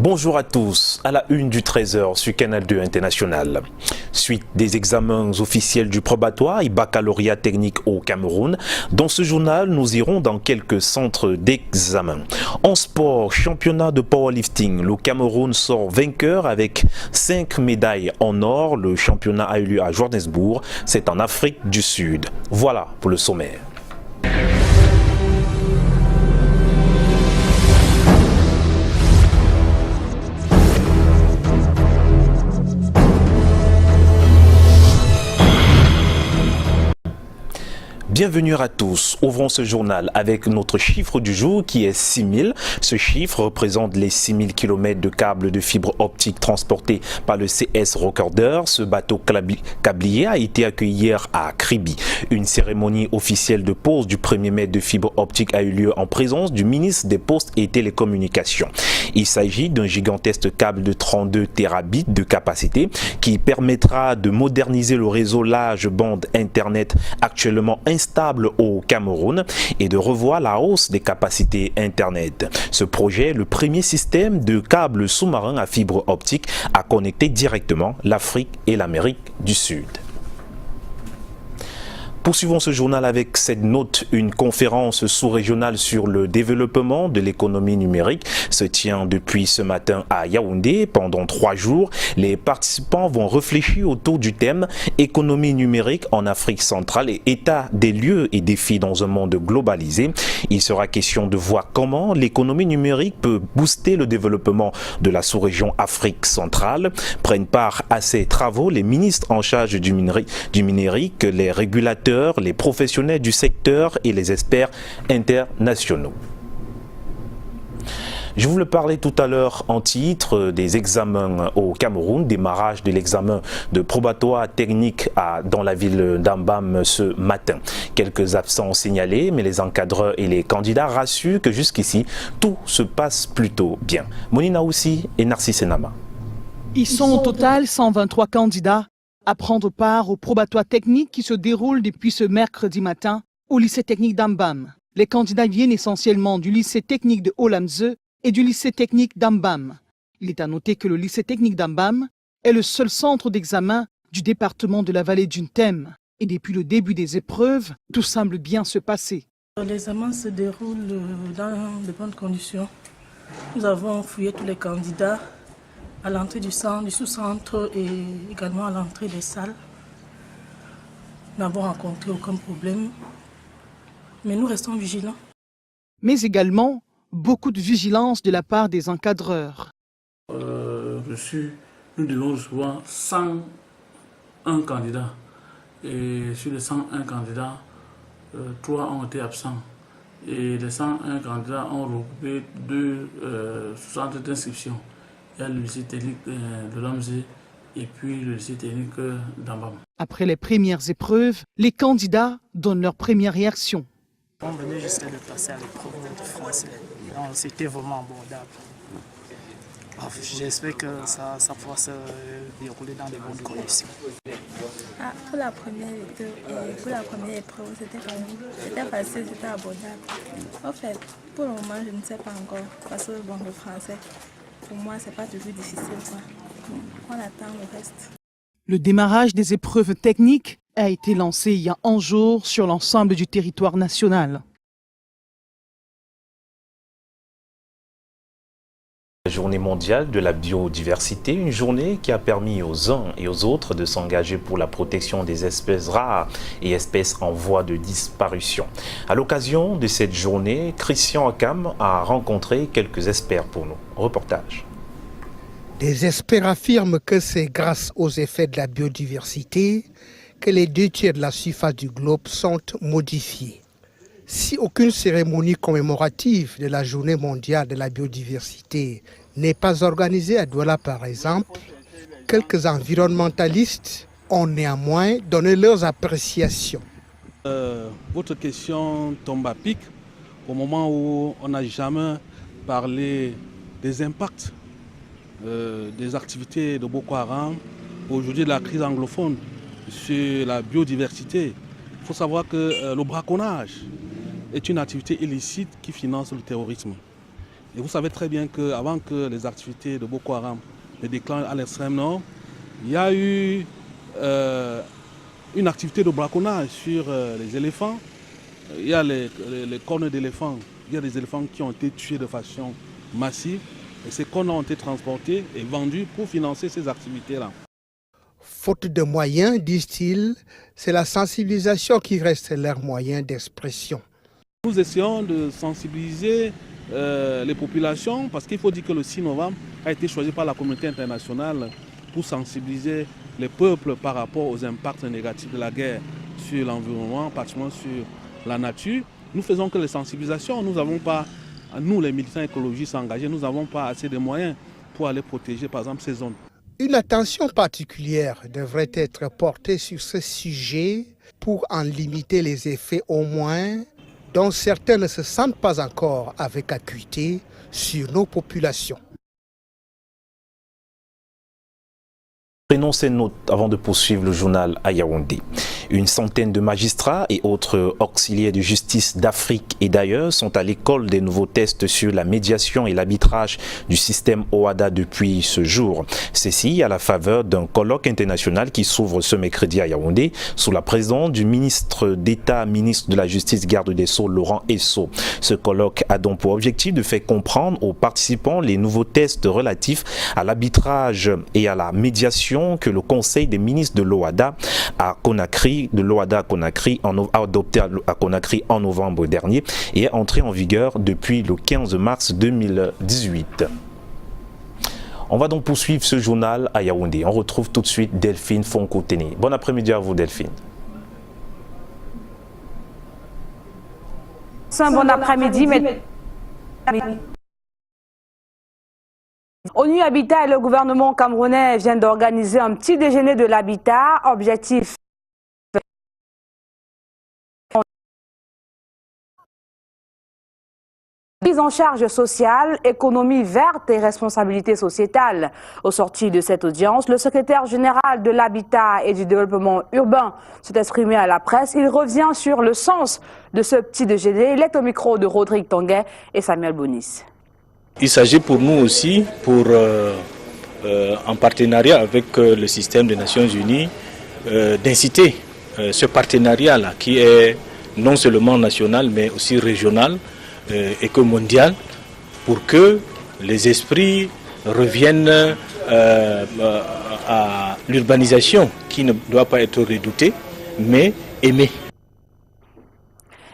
Bonjour à tous, à la une du 13h sur Canal 2 International. Suite des examens officiels du probatoire et baccalauréat technique au Cameroun, dans ce journal, nous irons dans quelques centres d'examen. En sport, championnat de powerlifting, le Cameroun sort vainqueur avec 5 médailles en or. Le championnat a eu lieu à Johannesburg, c'est en Afrique du Sud. Voilà pour le sommaire. Bienvenue à tous. Ouvrons ce journal avec notre chiffre du jour qui est 6000. Ce chiffre représente les 6000 km de câbles de fibre optique transportés par le CS Recorder. Ce bateau câblier a été accueilli hier à Kribi. Une cérémonie officielle de pose du premier mètre de fibre optique a eu lieu en présence du ministre des Postes et Télécommunications. Il s'agit d'un gigantesque câble de 32 terabits de capacité qui permettra de moderniser le réseau large bande Internet actuellement instable au Cameroun et de revoir la hausse des capacités Internet. Ce projet est le premier système de câble sous-marin à fibre optique à connecter directement l'Afrique et l'Amérique du Sud. Poursuivons ce journal avec cette note. Une conférence sous-régionale sur le développement de l'économie numérique se tient depuis ce matin à Yaoundé. Pendant 3 jours, les participants vont réfléchir autour du thème économie numérique en Afrique centrale et état des lieux et défis dans un monde globalisé. Il sera question de voir comment l'économie numérique peut booster le développement de la sous-région Afrique centrale. Prennent part à ces travaux les ministres en charge du numérique, les régulateurs, les professionnels du secteur et les experts internationaux. Je vous le parlais tout à l'heure en titre des examens au Cameroun, démarrage de l'examen de probatoire technique dans la ville d'Ambam ce matin. Quelques absents signalés, mais les encadreurs et les candidats rassurent que jusqu'ici, tout se passe plutôt bien. Monina Aussi et Narcisse Senama. Ils sont au total 123 candidats à prendre part au probatoire technique qui se déroule depuis ce mercredi matin au lycée technique d'Ambam. Les candidats viennent essentiellement du lycée technique de Olamze et du lycée technique d'Ambam. Il est à noter que le lycée technique d'Ambam est le seul centre d'examen du département de la vallée du Thème. Et depuis le début des épreuves, tout semble bien se passer. L'examen se déroule dans de bonnes conditions. Nous avons fouillé tous les candidats à l'entrée du centre, du sous-centre et également à l'entrée des salles. Nous n'avons rencontré aucun problème, mais nous restons vigilants. Mais également, beaucoup de vigilance de la part des encadreurs. Nous devons recevoir 101 candidats. Et sur les 101 candidats, 3 ont été absents. Et les 101 candidats ont regroupé 2 centres d'inscription. Il y a le lycée technique de Lamze et puis le lycée technique d'Ambam. Après les premières épreuves, les candidats donnent leur première réaction. On venait juste de passer à l'épreuve de français. C'était vraiment abordable. J'espère que ça pourra se dérouler dans de bonnes conditions. Pour la première épreuve, c'était facile, c'était abordable. En fait, pour le moment, je ne sais pas encore parce que le français, pour moi, c'est pas toujours difficile. On attend le reste. Le démarrage des épreuves techniques a été lancé il y a 11 jours sur l'ensemble du territoire national. La journée mondiale de la biodiversité, une journée qui a permis aux uns et aux autres de s'engager pour la protection des espèces rares et espèces en voie de disparition. À l'occasion de cette journée, Christian Akam a rencontré quelques experts pour nous. Reportage. Des experts affirment que c'est grâce aux effets de la biodiversité que les 2 tiers de la surface du globe sont modifiés. Si aucune cérémonie commémorative de la journée mondiale de la biodiversité n'est pas organisée à Douala par exemple, quelques environnementalistes ont néanmoins donné leurs appréciations. Votre question tombe à pic au moment où on n'a jamais parlé des impacts des activités de Boko Haram, aujourd'hui de la crise anglophone sur la biodiversité. Il faut savoir que le braconnage est une activité illicite qui finance le terrorisme. Et vous savez très bien qu'avant que les activités de Boko Haram ne déclenchent à l'extrême nord, il y a eu une activité de braconnage sur les éléphants. Il y a les cornes d'éléphants, il y a des éléphants qui ont été tués de façon massive. Et ces cornes ont été transportés et vendus pour financer ces activités-là. Faute de moyens, disent-ils, c'est la sensibilisation qui reste leur moyen d'expression. Nous essayons de sensibiliser les populations parce qu'il faut dire que le 6 novembre a été choisi par la communauté internationale pour sensibiliser les peuples par rapport aux impacts négatifs de la guerre sur l'environnement, particulièrement sur la nature. Nous faisons que les sensibilisations, nous n'avons pas, nous les militants écologistes engagés, nous n'avons pas assez de moyens pour aller protéger par exemple ces zones. Une attention particulière devrait être portée sur ce sujet pour en limiter les effets au moins dont certains ne se sentent pas encore avec acuité sur nos populations. Prenons ces notes avant de poursuivre le journal à Yaoundé. Une centaine de magistrats et autres auxiliaires de justice d'Afrique et d'ailleurs sont à l'école des nouveaux tests sur la médiation et l'arbitrage du système OHADA depuis ce jour. Ceci à la faveur d'un colloque international qui s'ouvre ce mercredi à Yaoundé sous la présidence du ministre d'État, ministre de la Justice, garde des Sceaux, Laurent Esso. Ce colloque a donc pour objectif de faire comprendre aux participants les nouveaux tests relatifs à l'arbitrage et à la médiation que le Conseil des ministres de l'OHADA à Conakry, a adopté à Conakry en novembre dernier et est entré en vigueur depuis le 15 mars 2018. On va donc poursuivre ce journal à Yaoundé. On retrouve tout de suite Delphine Fonko-Téné. Bon après-midi à vous Delphine. C'est un bon après-midi, mais... ONU Habitat et le gouvernement camerounais viennent d'organiser un petit déjeuner de l'habitat. Objectif prise en charge sociale, économie verte et responsabilité sociétale. Au sorti de cette audience, le secrétaire général de l'habitat et du développement urbain s'est exprimé à la presse. Il revient sur le sens de ce petit déjeuner. Il est au micro de Rodrigue Tanguay et Samuel Bonis. Il s'agit pour nous aussi, en partenariat avec le système des Nations Unies, d'inciter ce partenariat-là qui est non seulement national mais aussi régional et que mondial, pour que les esprits reviennent à l'urbanisation qui ne doit pas être redoutée mais aimée.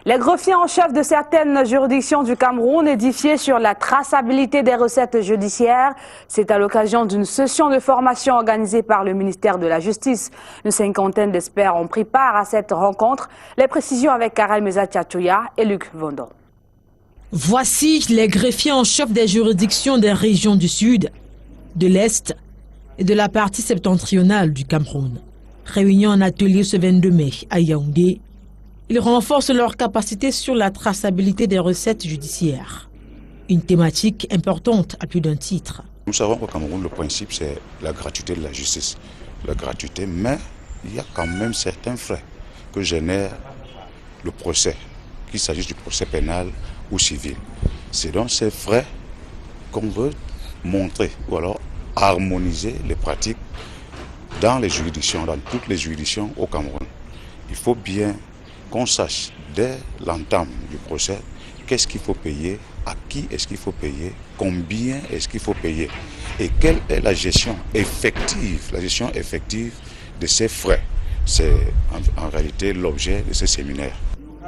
Les greffiers en chef de certaines juridictions du Cameroun édifiés sur la traçabilité des recettes judiciaires. C'est à l'occasion d'une session de formation organisée par le ministère de la Justice. Une cinquantaine d'experts ont pris part à cette rencontre. Les précisions avec Karel Meza-Tchatouya et Luc Vendon. Voici les greffiers en chef des juridictions des régions du Sud, de l'Est et de la partie septentrionale du Cameroun. Réunis en atelier ce 22 mai à Yaoundé, ils renforcent leur capacité sur la traçabilité des recettes judiciaires. Une thématique importante à plus d'un titre. Nous savons qu'au Cameroun, le principe, c'est la gratuité de la justice. La gratuité, mais il y a quand même certains frais que génère le procès, qu'il s'agisse du procès pénal ou civil. C'est donc ces frais qu'on veut montrer ou alors harmoniser les pratiques dans les juridictions, dans toutes les juridictions au Cameroun. Il faut bien qu'on sache dès l'entame du procès qu'est-ce qu'il faut payer, à qui est-ce qu'il faut payer, combien est-ce qu'il faut payer et quelle est la gestion effective de ces frais. C'est en réalité l'objet de ce séminaire.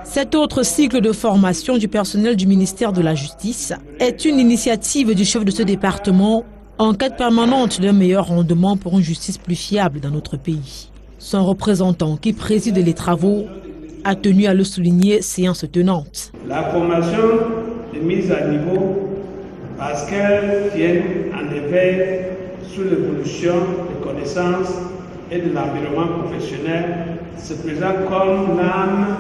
Cet autre cycle de formation du personnel du ministère de la Justice est une initiative du chef de ce département en quête permanente d'un meilleur rendement pour une justice plus fiable dans notre pays. Son représentant qui préside les travaux a tenu à le souligner, séance tenante. La formation est mise à niveau parce qu'elle vient en éveil sur l'évolution des connaissances et de l'environnement professionnel, se présente comme l'âme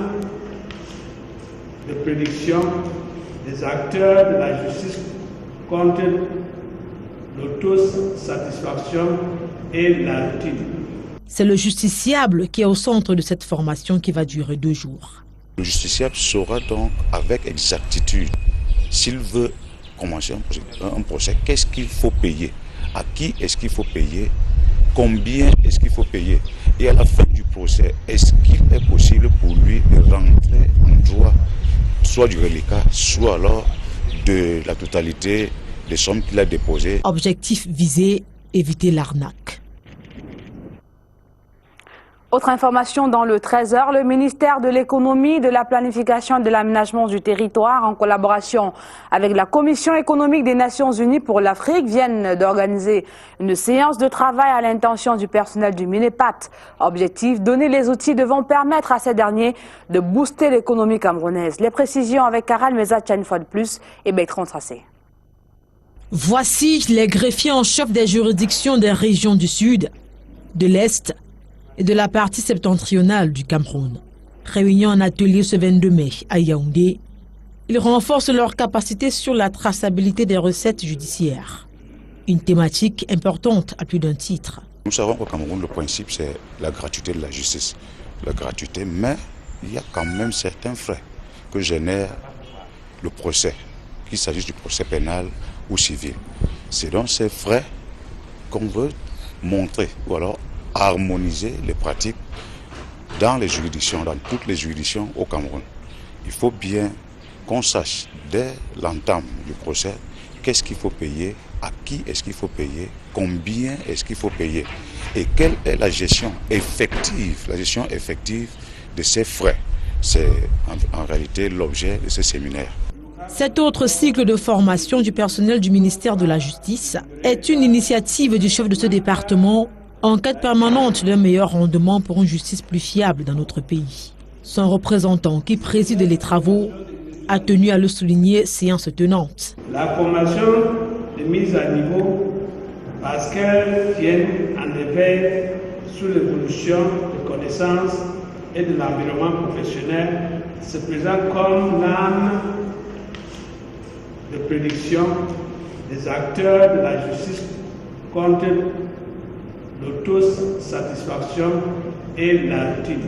de prédiction des acteurs de la justice contre l'autosatisfaction et la routine. C'est le justiciable qui est au centre de cette formation qui va durer 2 jours. Le justiciable saura donc avec exactitude s'il veut commencer un procès, qu'est-ce qu'il faut payer? À qui est-ce qu'il faut payer? Combien est-ce qu'il faut payer? Et à la fin du procès, est-ce qu'il est possible pour lui de rentrer en droit, soit du reliquat, soit alors de la totalité des sommes qu'il a déposées? Objectif visé, éviter l'arnaque. Autre information dans le 13h, le ministère de l'économie, de la planification et de l'aménagement du territoire, en collaboration avec la Commission économique des Nations Unies pour l'Afrique, viennent d'organiser une séance de travail à l'intention du personnel du Minepat. Objectif, donner les outils devant permettre à ces derniers de booster l'économie camerounaise. Les précisions avec Karal Mezatcha une fois de plus et Bertrand Tracé. Voici les greffiers en chef des juridictions des régions du Sud, de l'Est et de la partie septentrionale du Cameroun. Réunis en atelier ce 22 mai à Yaoundé, ils renforcent leur capacité sur la traçabilité des recettes judiciaires. Une thématique importante à plus d'un titre. Nous savons qu'au Cameroun, le principe, c'est la gratuité de la justice. La gratuité, mais il y a quand même certains frais que génère le procès, qu'il s'agisse du procès pénal ou civil. C'est donc ces frais qu'on veut montrer, ou alors harmoniser les pratiques dans les juridictions, dans toutes les juridictions au Cameroun. Il faut bien qu'on sache dès l'entame du procès qu'est-ce qu'il faut payer, à qui est-ce qu'il faut payer, combien est-ce qu'il faut payer et quelle est la gestion effective de ces frais. C'est en réalité l'objet de ce séminaire. Cet autre cycle de formation du personnel du ministère de la Justice est une initiative du chef de ce département en quête permanente d'un meilleur rendement pour une justice plus fiable dans notre pays. Son représentant qui préside les travaux a tenu à le souligner, séance tenante. La formation est mise à niveau parce qu'elle vient en éveil sur l'évolution des connaissances et de l'environnement professionnel, se présente comme l'âme de prédiction des acteurs de la justice contre l'autosatisfaction et la routine.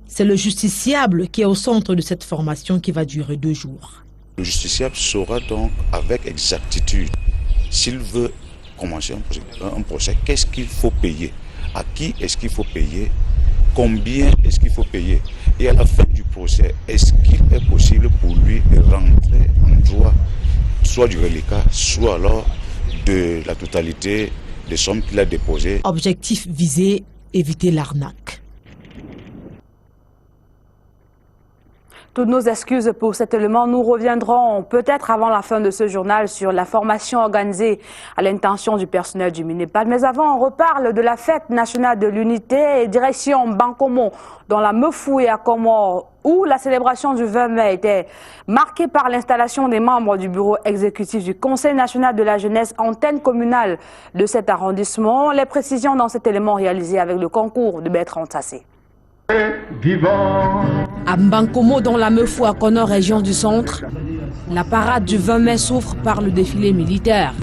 C'est le justiciable qui est au centre de cette formation qui va durer 2 jours. Le justiciable saura donc avec exactitude, s'il veut commencer un procès, qu'est-ce qu'il faut payer, à qui est-ce qu'il faut payer, combien est-ce qu'il faut payer. Et à la fin du procès, est-ce qu'il est possible pour lui de rentrer en droit, soit du reliquat, soit alors de la totalité des sommes qu'il a déposées. Objectif visé, éviter l'arnaque. Toutes nos excuses pour cet élément. Nous reviendrons peut-être avant la fin de ce journal sur la formation organisée à l'intention du personnel du Minepat. Mais avant, on reparle de la fête nationale de l'unité et direction Bankomo dans la Mefou et à Comores, où la célébration du 20 mai était marquée par l'installation des membres du bureau exécutif du Conseil national de la jeunesse, antenne communale de cet arrondissement. Les précisions dans cet élément réalisé avec le concours de Bertrand Tassé. À Mbankomo, dans la Mefou à Comores, région du centre, la parade du 20 mai s'ouvre par le défilé militaire.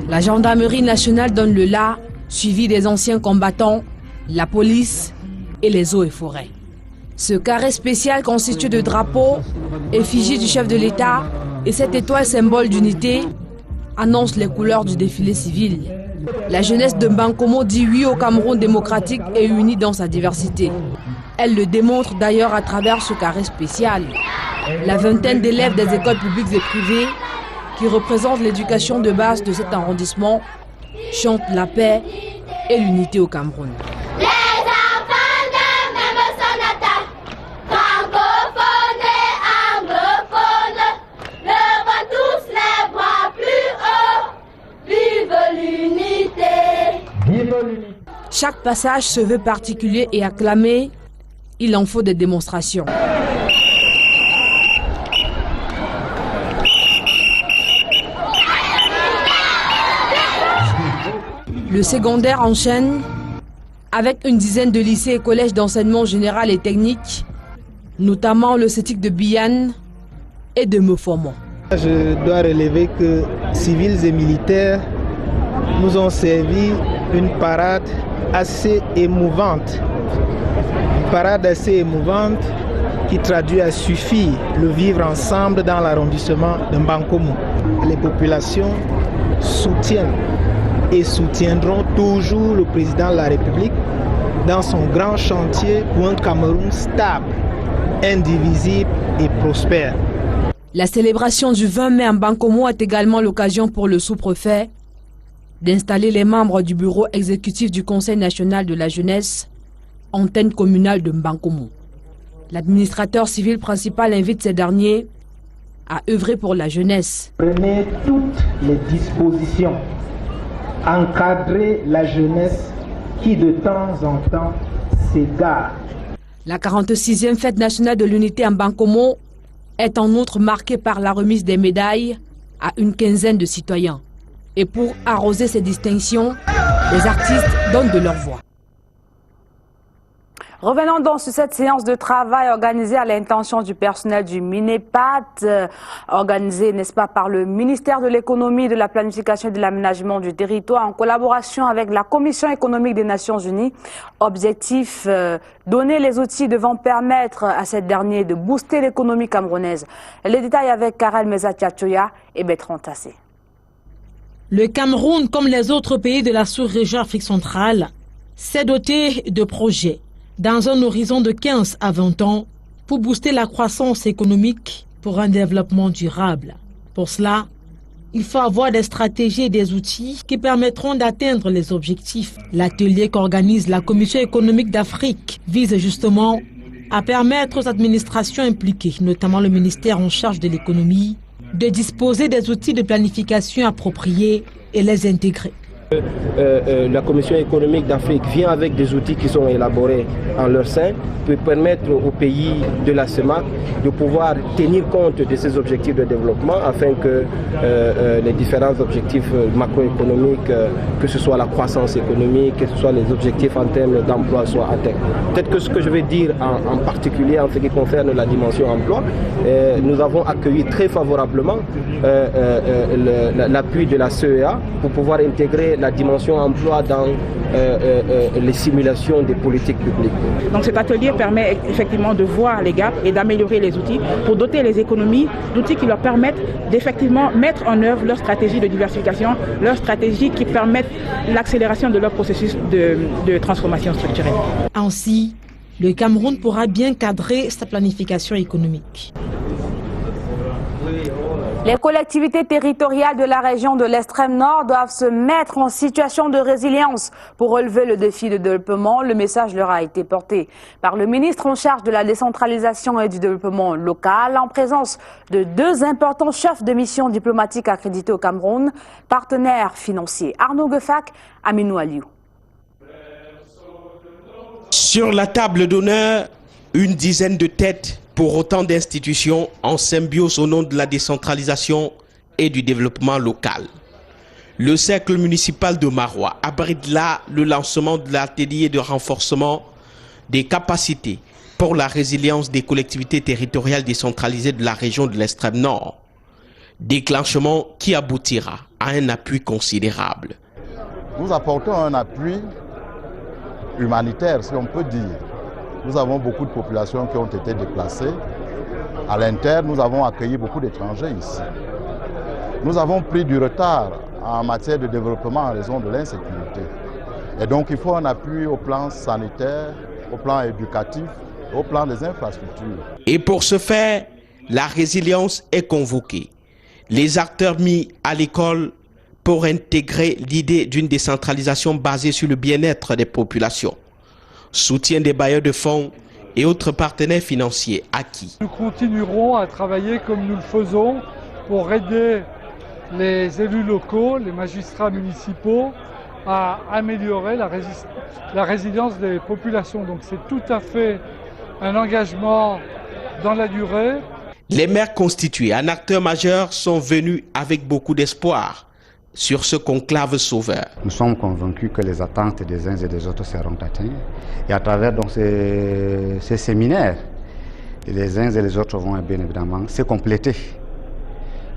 La gendarmerie nationale donne le la, suivi des anciens combattants, la police et les eaux et forêts. Ce carré spécial constitué de drapeaux, effigie du chef de l'État et cette étoile symbole d'unité annonce les couleurs du défilé civil. La jeunesse de Mbankomo dit oui au Cameroun démocratique et uni dans sa diversité. Elle le démontre d'ailleurs à travers ce carré spécial. La vingtaine d'élèves des écoles publiques et privées qui représentent l'éducation de base de cet arrondissement chantent la paix et l'unité au Cameroun. Chaque passage se veut particulier et acclamé, il en faut des démonstrations. Le secondaire enchaîne avec une dizaine de lycées et collèges d'enseignement général et technique, notamment le CETIC de Biane et de Meufomont. Je dois relever que civils et militaires nous ont servi une parade assez émouvante. Une parade assez émouvante qui traduit à suffire le vivre ensemble dans l'arrondissement de Mbankomo. Les populations soutiennent et soutiendront toujours le président de la République dans son grand chantier pour un Cameroun stable, indivisible et prospère. La célébration du 20 mai à Mbankomo est également l'occasion pour le sous-préfet d'installer les membres du bureau exécutif du Conseil national de la jeunesse, antenne communale de Mbankomo. L'administrateur civil principal invite ces derniers à œuvrer pour la jeunesse. Prenez toutes les dispositions, encadrez la jeunesse qui de temps en temps s'égare. La 46e fête nationale de l'unité à Mbankomo est en outre marquée par la remise des médailles à une quinzaine de citoyens. Et pour arroser ces distinctions, les artistes donnent de leur voix. Revenons donc sur cette séance de travail organisée à l'intention du personnel du MINEPAT, organisée, n'est-ce pas, par le ministère de l'Économie, de la Planification et de l'Aménagement du Territoire en collaboration avec la Commission économique des Nations Unies. Objectif, donner les outils devant permettre à cette dernière de booster l'économie camerounaise. Les détails avec Karel Mezatiachoya et Bertrand Tassé. Le Cameroun, comme les autres pays de la sous-région Afrique centrale, s'est doté de projets dans un horizon de 15 à 20 ans pour booster la croissance économique pour un développement durable. Pour cela, il faut avoir des stratégies et des outils qui permettront d'atteindre les objectifs. L'atelier qu'organise la Commission économique d'Afrique vise justement à permettre aux administrations impliquées, notamment le ministère en charge de l'économie, de disposer des outils de planification appropriés et les intégrer. La Commission économique d'Afrique vient avec des outils qui sont élaborés en leur sein pour permettre aux pays de la CEMAC de pouvoir tenir compte de ces objectifs de développement afin que les différents objectifs macroéconomiques, que ce soit la croissance économique, que ce soit les objectifs en termes d'emploi soient atteints. Peut-être que ce que je vais dire en particulier en ce qui concerne la dimension emploi, nous avons accueilli très favorablement l'appui de la CEA pour pouvoir intégrer la dimension emploi dans les simulations des politiques publiques. Donc cet atelier permet effectivement de voir les gaps et d'améliorer les outils pour doter les économies d'outils qui leur permettent d'effectivement mettre en œuvre leur stratégie de diversification, leur stratégie qui permettent l'accélération de leur processus de transformation structurelle. Ainsi, le Cameroun pourra bien cadrer sa planification économique. Les collectivités territoriales de la région de l'extrême nord doivent se mettre en situation de résilience pour relever le défi de développement. Le message leur a été porté par le ministre en charge de la décentralisation et du développement local en présence de deux importants chefs de mission diplomatiques accrédités au Cameroun, partenaires financiers Arnaud Guefak, Aminou Aliou. Sur la table d'honneur, une dizaine de têtes pour autant d'institutions en symbiose au nom de la décentralisation et du développement local. Le cercle municipal de Marois abrite là le lancement de l'atelier de renforcement des capacités pour la résilience des collectivités territoriales décentralisées de la région de l'extrême nord. Déclenchement qui aboutira à un appui considérable. Nous apportons un appui humanitaire, si on peut dire. Nous avons beaucoup de populations qui ont été déplacées. À l'interne, nous avons accueilli beaucoup d'étrangers ici. Nous avons pris du retard en matière de développement en raison de l'insécurité. Et donc, il faut un appui au plan sanitaire, au plan éducatif, au plan des infrastructures. Et pour ce faire, la résilience est convoquée. Les acteurs mis à l'école pour intégrer l'idée d'une décentralisation basée sur le bien-être des populations. Soutien des bailleurs de fonds et autres partenaires financiers acquis. Nous continuerons à travailler comme nous le faisons pour aider les élus locaux, les magistrats municipaux à améliorer la résilience des populations. Donc c'est tout à fait un engagement dans la durée. Les maires constitués en acteurs majeurs sont venus avec beaucoup d'espoir sur ce conclave sauveur. Nous sommes convaincus que les attentes des uns et des autres seront atteintes. Et à travers donc, ces séminaires, les uns et les autres vont bien évidemment se compléter.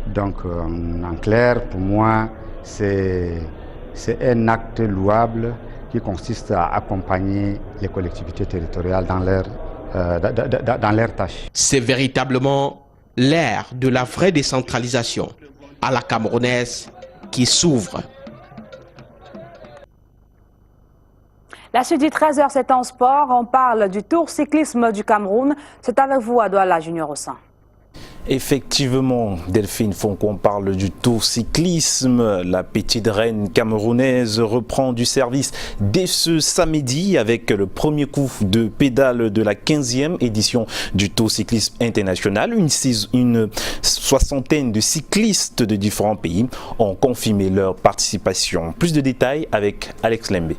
Donc en clair, pour moi, c'est un acte louable qui consiste à accompagner les collectivités territoriales dans leur dans leurs tâches. C'est véritablement l'ère de la vraie décentralisation à la camerounaise qui s'ouvre. La suite du 13h, c'est en sport. On parle du Tour cyclisme du Cameroun. C'est avec vous, Adouala Junior Ossan. Effectivement, Delphine Fonko, on parle du Tour cyclisme. La petite reine camerounaise reprend du service dès ce samedi avec le premier coup de pédale de la 15e édition du Tour cyclisme international. Une soixantaine de cyclistes de différents pays ont confirmé leur participation. Plus de détails avec Alex Lembe.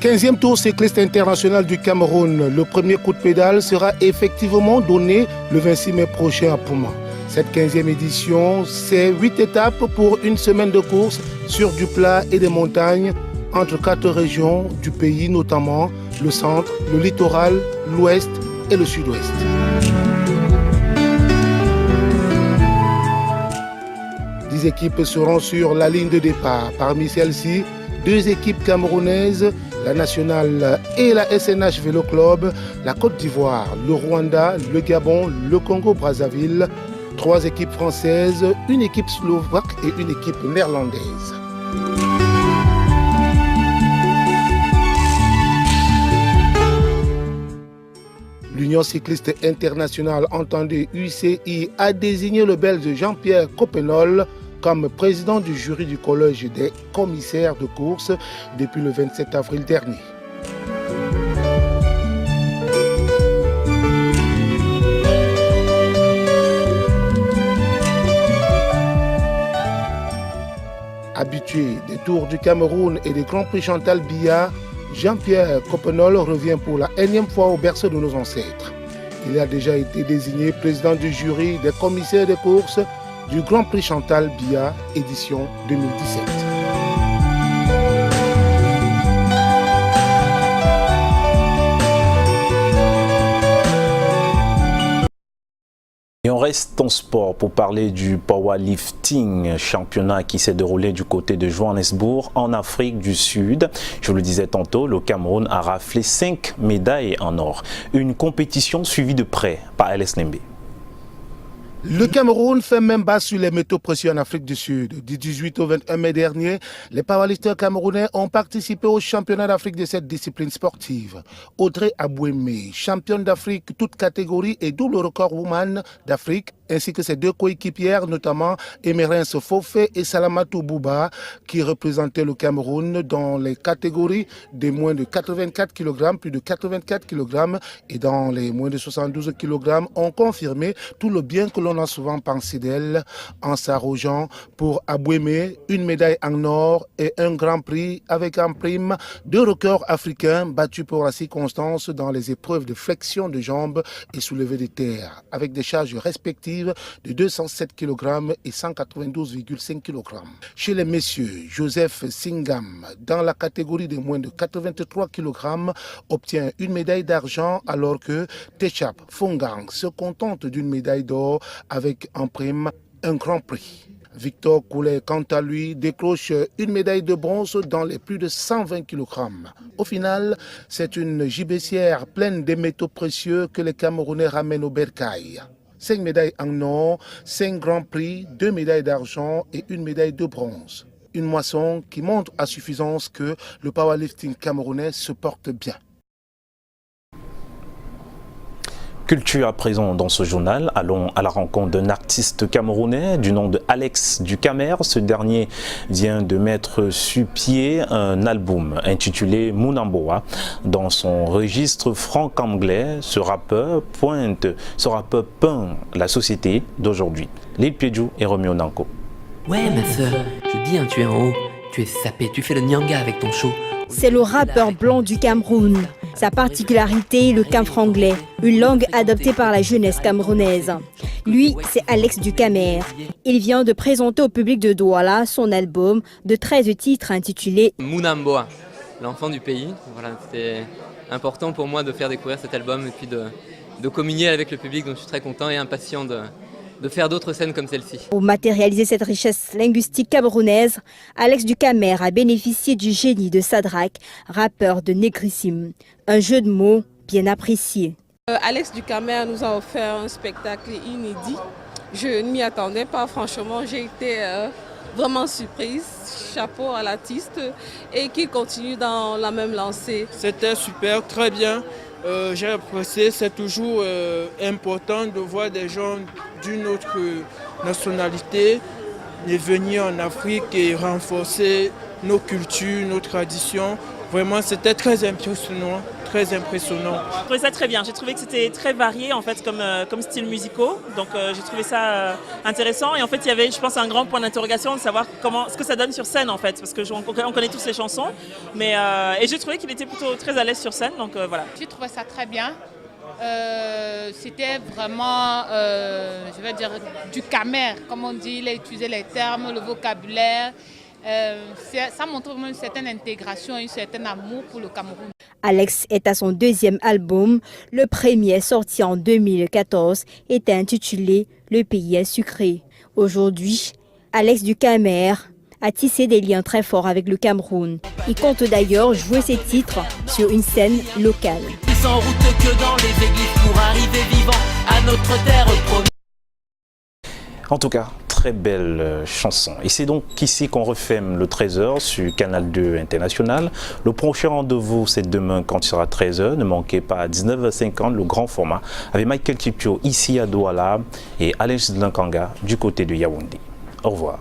15e Tour cycliste international du Cameroun. Le premier coup de pédale sera effectivement donné le 26 mai prochain à Pouma. Cette 15e édition, c'est 8 étapes pour une semaine de course sur du plat et des montagnes entre 4 régions du pays, notamment le centre, le littoral, l'ouest et le sud-ouest. Dix équipes seront sur la ligne de départ. Parmi celles-ci, 2 équipes camerounaises, la nationale et la SNH Vélo Club, la Côte d'Ivoire, le Rwanda, le Gabon, le Congo-Brazzaville, 3 équipes françaises, une équipe slovaque et une équipe néerlandaise. L'Union cycliste internationale, entendue UCI, a désigné le Belge Jean-Pierre Coppenol comme président du jury du collège des commissaires de course depuis le 27 avril dernier. Habitué des Tours du Cameroun et des Grands Prix Chantal Biya, Jean-Pierre Coppenol revient pour la énième fois au berceau de nos ancêtres. Il a déjà été désigné président du jury des commissaires de course du Grand Prix Chantal Biya, édition 2017. Et on reste en sport pour parler du powerlifting, championnat qui s'est déroulé du côté de Johannesburg en Afrique du Sud. Je le disais tantôt, le Cameroun a raflé 5 médailles en or. Une compétition suivie de près par Alex Lembe. Le Cameroun fait même bas sur les métaux précieux en Afrique du Sud. Du 18 au 21 mai dernier, les powerlifters camerounais ont participé au championnat d'Afrique de cette discipline sportive. Audrey Abouémé, championne d'Afrique toute catégorie et double record woman d'Afrique, ainsi que ses 2 coéquipières, notamment Emerence Fofé et Salamatou Bouba, qui représentaient le Cameroun dans les catégories des moins de 84 kg, plus de 84 kg et dans les moins de 72 kg, ont confirmé tout le bien que l'on a souvent pensé d'elle en s'arrogeant pour Abouémé une médaille en or et un grand prix avec en prime 2 records africains battus pour la circonstance dans les épreuves de flexion de jambes et soulevé de terre, avec des charges respectives de 207 kg et 192,5 kg. Chez les messieurs, Joseph Singam, dans la catégorie de moins de 83 kg, obtient une médaille d'argent alors que Techap Fongang se contente d'une médaille d'or avec en prime un grand prix. Victor Coulet, quant à lui, décroche une médaille de bronze dans les plus de 120 kg. Au final, c'est une gibecière pleine de métaux précieux que les Camerounais ramènent au bercail. 5 médailles en or, 5 grands prix, 2 médailles d'argent et une médaille de bronze. Une moisson qui montre à suffisance que le powerlifting camerounais se porte bien. Culture à présent dans ce journal. Allons à la rencontre d'un artiste camerounais du nom de Alex Ducamer. Ce dernier vient de mettre sur pied un album intitulé Munamboa. Dans son registre franc-anglais, ce rappeur peint la société d'aujourd'hui. Lil Piedjou et Romeo Nanko. Ouais ma sœur, je dis tu es en haut, tu es sapé, tu fais le nyanga avec ton show. C'est le rappeur blanc du Cameroun. Sa particularité, le camfranglais, une langue adoptée par la jeunesse camerounaise. Lui, c'est Alex Ducamer. Il vient de présenter au public de Douala son album de 13 titres intitulé Munamboa, l'enfant du pays. Voilà, c'était important pour moi de faire découvrir cet album et puis de communier avec le public, donc je suis très content et impatient faire d'autres scènes comme celle-ci. Pour matérialiser cette richesse linguistique camerounaise, Alex Ducamer a bénéficié du génie de Sadrak, rappeur de Négrissime. Un jeu de mots bien apprécié. Alex Ducamer nous a offert un spectacle inédit. Je ne m'y attendais pas, franchement, j'ai été vraiment surprise. Chapeau à l'artiste et qu'il continue dans la même lancée. C'était super, très bien. J'ai apprécié, c'est toujours important de voir des gens d'une autre nationalité venir en Afrique et renforcer nos cultures, nos traditions. Vraiment, c'était très impressionnant, très impressionnant. J'ai trouvé ça très bien. J'ai trouvé que c'était très varié en fait comme style musicaux. Donc j'ai trouvé ça intéressant. Et en fait, il y avait, je pense, un grand point d'interrogation de savoir ce que ça donne sur scène en fait, parce que on connaît tous les chansons. Mais et j'ai trouvé qu'il était plutôt très à l'aise sur scène. Donc voilà. J'ai trouvé ça très bien. C'était vraiment, je vais dire, du Camer, comme on dit. Il a utilisé les termes, le vocabulaire. Ça montre vraiment une certaine intégration et un certain amour pour le Cameroun. Alex est à son deuxième album. Le premier, sorti en 2014, est intitulé « Le pays est sucré ». Aujourd'hui, Alex Ducamer a tissé des liens très forts avec le Cameroun. Il compte d'ailleurs jouer ses titres sur une scène locale. Sans route que dans les églises pour arriver vivant à notre terre promise. En tout cas, très belle chanson. Et c'est donc ici qu'on referme le 13h sur Canal 2 International. Le prochain rendez-vous, c'est demain quand il sera 13h. Ne manquez pas à 19h50 le grand format avec Michael Kipcho ici à Douala et Alex Lankanga du côté de Yaoundé. Au revoir.